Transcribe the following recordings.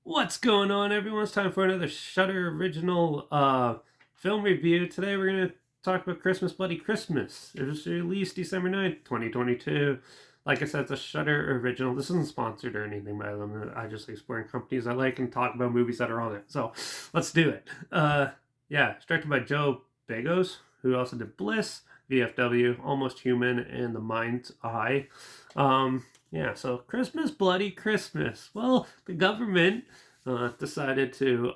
What's going on, everyone? It's time for another Shudder original film review. Today we're going to talk about Christmas Bloody Christmas. It was released December 9th, 2022. Like I said, it's a Shudder original. This isn't sponsored or anything by them. I just like supporting companies I like and talk about movies that are on it. So let's do it. It's directed by Joe Begos, who also did Bliss, VFW, Almost Human, and The Mind's Eye. So Christmas, Bloody Christmas. Well, the government decided to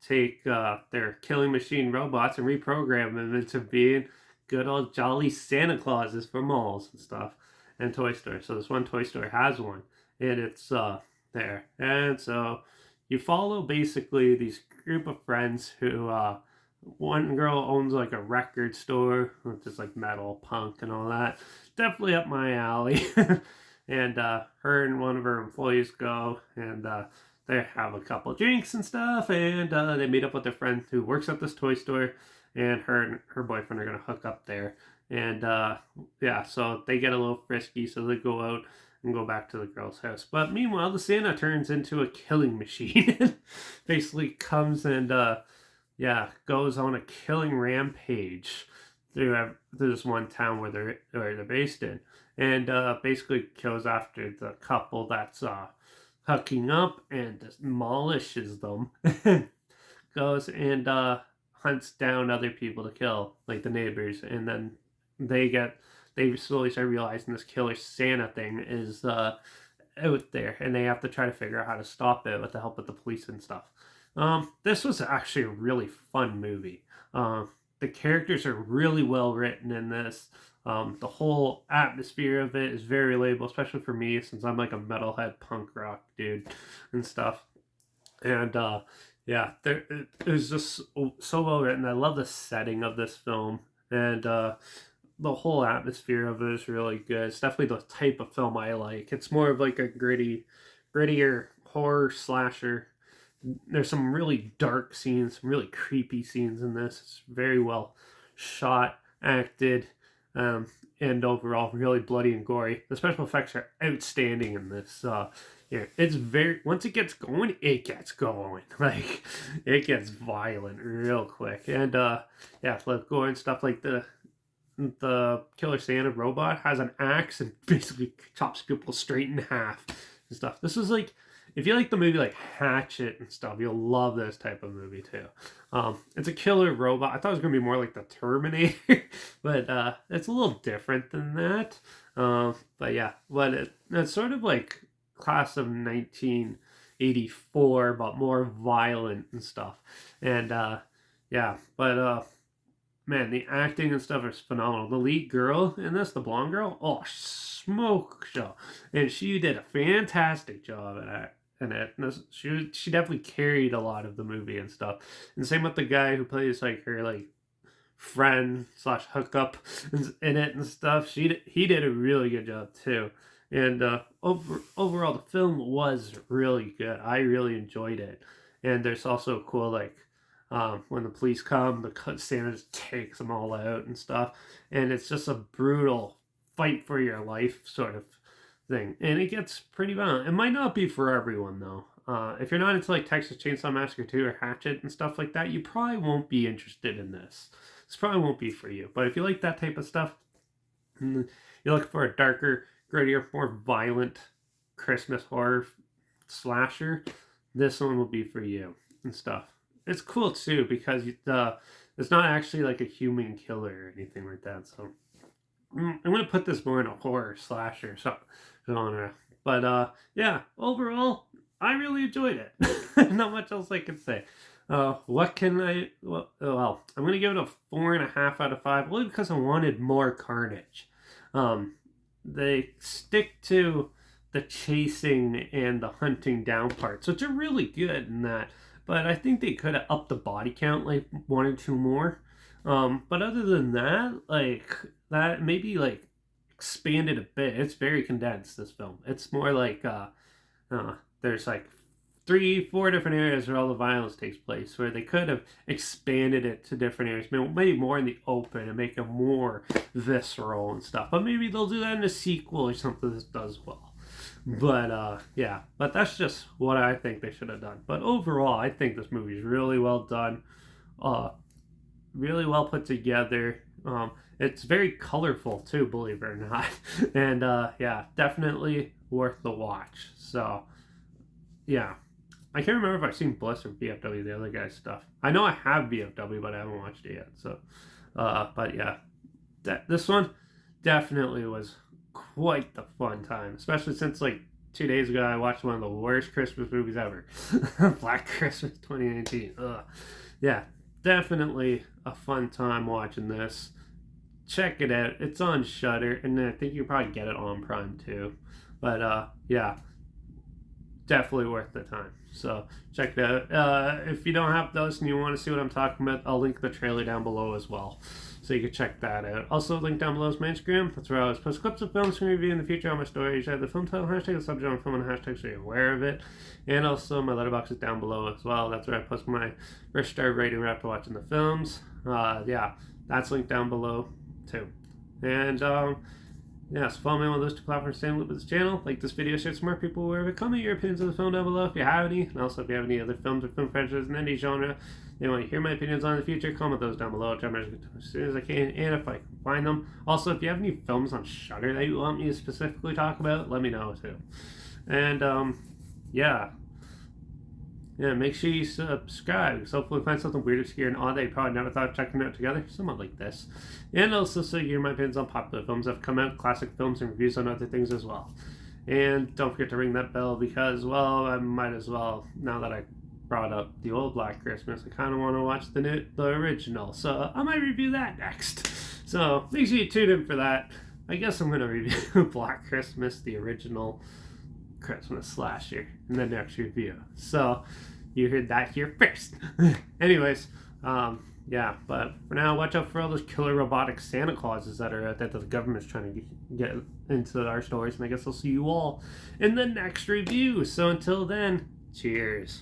take their killing machine robots and reprogram them into being good old jolly Santa Clauses for malls and stuff and toy stores. So this one toy store has one, and it's there. And so you follow basically these group of friends who one girl owns like a record store, which is like metal, punk, and all that. Definitely up my alley. And her and one of her employees go, and they have a couple drinks and stuff, and they meet up with their friend who works at this toy store, and her boyfriend are going to hook up there. And so they get a little frisky, so they go out and go back to the girl's house. But meanwhile, the Santa turns into a killing machine. Basically comes and goes on a killing rampage through this one town where they're based in, and basically goes after the couple that's hooking up and demolishes them. Goes and hunts down other people to kill, like the neighbors, and then they slowly start realizing this killer Santa thing is out there, and they have to try to figure out how to stop it with the help of the police and stuff. This was actually a really fun movie. The characters are really well written in this. The whole atmosphere of it is very relatable, especially for me since I'm like a metalhead punk rock dude and stuff. And it was just so well written. I love the setting of this film, and the whole atmosphere of it is really good. It's definitely the type of film I like. It's more of like a grittier horror slasher. There's some really dark scenes, some really creepy scenes in this. It's very well shot, acted, and overall really bloody and gory. The special effects are outstanding in this. It's once it gets going, it gets going. Like, it gets violent real quick. And like gore and stuff, like the Killer Santa robot has an axe and basically chops people straight in half and stuff. This is like, if you like the movie like Hatchet and stuff, you'll love this type of movie too. It's a killer robot. I thought it was going to be more like the Terminator, but it's a little different than that. It's sort of like class of 1984, but more violent and stuff. And man, the acting and stuff is phenomenal. The lead girl in this, the blonde girl, smoke show, and she did a fantastic job at it. She definitely carried a lot of the movie and stuff. And same with the guy who plays like her like friend / hookup in it and stuff. He did a really good job too. And overall, the film was really good. I really enjoyed it. And there's also a cool like when the police come, the Santa just takes them all out and stuff. And it's just a brutal fight for your life sort of thing, and it gets pretty violent. It might not be for everyone though. If you're not into like Texas Chainsaw Massacre 2 or Hatchet and stuff like that, you probably won't be interested in this. This probably won't be for you. But if you like that type of stuff, you're looking for a darker, grittier, more violent Christmas horror slasher, this one will be for you and stuff. It's cool too because it's not actually like a human killer or anything like that. So I'm gonna put this more in a horror slasher genre. But overall, I really enjoyed it. Not much else I can say. What can I? Well, I'm gonna give it a 4.5 out of 5, only because I wanted more carnage. They stick to the chasing and the hunting down parts, which are really good in that. But I think they could have upped the body count like 1 or 2 more. But other than that, like that maybe like expanded a bit. It's very condensed, this film. It's more like there's like 3-4 different areas where all the violence takes place, where they could have expanded it to different areas, maybe more in the open and make it more visceral and stuff. But maybe they'll do that in a sequel or something that does well. But yeah, but that's just what I think they should have done. But overall, I think this movie is really well done, uh, really well put together. It's very colorful too, believe it or not, and yeah, definitely worth the watch. So yeah, I can't remember if I've seen Bliss or VFW, the other guy's stuff. I know I have VFW, but I haven't watched it yet. So, but yeah, this one definitely was quite the fun time, especially since like 2 days ago I watched one of the worst Christmas movies ever, Black Christmas 2019. Ugh. Yeah, definitely a fun time watching this. Check it out. It's on Shudder, and I think you can probably get it on Prime too. But yeah, definitely worth the time. So check it out. If you don't have those and you want to see what I'm talking about, I'll link the trailer down below as well, so you can check that out. Also, link down below is my Instagram. That's where I always post clips of films from review in the future on my stories. I have the film title, hashtag, the subject on film, and hashtag so you're aware of it. And also, my Letterbox is down below as well. That's where I post my first star rating after watching the films. Yeah, that's linked down below too. And yeah, so follow me on those two platforms, stay in loop with this channel. Like this video, share some more people wherever. Comment your opinions on the film down below if you have any. And also, if you have any other films or film franchises in any genre you want to hear my opinions on in the future, comment those down below. I'll try to as soon as I can, and if I can find them. Also, if you have any films on Shudder that you want me to specifically talk about, let me know too. And yeah. Yeah, make sure you subscribe, because hopefully we'll find something weird, obscure, and odd that you probably never thought of checking out together. Somewhat like this. And also, so you hear my opinions on popular films that have come out, classic films, and reviews on other things as well. And don't forget to ring that bell, because, well, I might as well, now that I brought up the old Black Christmas, I kind of want to watch the original. So I might review that next. So make sure you tune in for that. I guess I'm going to review Black Christmas, the original Christmas slasher, in the next review. So you heard that here first. Anyways, yeah, but for now, watch out for all those killer robotic Santa Clauses that are out there that the government's trying to get into our stories. And I guess I'll see you all in the next review. So until then, cheers.